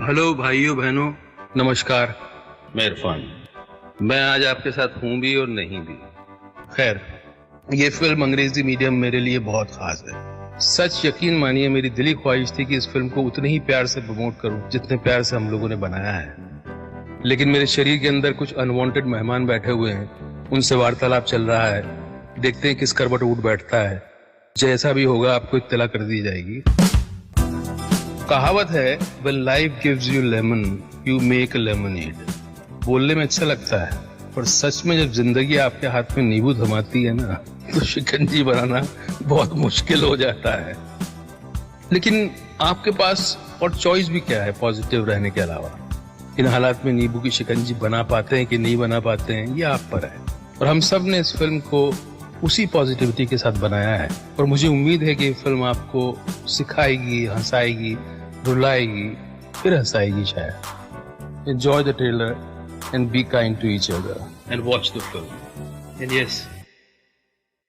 Hello भाइयों बहनों, नमस्कार। मैं इरफान। मैं आज आपके साथ हूं भी और नहीं भी। खैर, ये फिल्म अंग्रेजी मीडियम मेरे लिए बहुत खास है। सच यकीन मानिए, मेरी दिली ख्वाहिश थी कि इस फिल्म को उतने ही प्यार से प्रमोट करूं जितने प्यार से हम लोगों ने बनाया है। लेकिन मेरे शरीर के अंदर कुछ अनवांटेड मेहमान बैठे हुए हैं, उनसे वार्तालाप चल रहा है। देखते हैं किस करवट उठ बैठता है। जैसा भी होगा आपको इत्तला कर दी जाएगी। कहावत है, when life gives you lemon, you make a lemonade। बोलने में अच्छा लगता है, पर सच में जब जिंदगी आपके हाथ में नींबू थमाती है ना, तो शिकंजी बनाना बहुत मुश्किल हो जाता है। लेकिन आपके पास और चॉइस भी क्या है पॉजिटिव रहने के अलावा? इन हालात में नींबू की शिकंजी बना पाते हैं कि नहीं बना पाते हैं, ये आप पर है। और हम सब ने इस फिल्म को उसी पॉजिटिविटी के साथ बनाया है। और मुझे उम्मीद है कि ये फिल्म आपको सिखाएगी, हंसाएगी, रुलाएगी, फिर हंसाएगी शायद। Enjoy the trailer and be kind to each other and watch the film. And yes,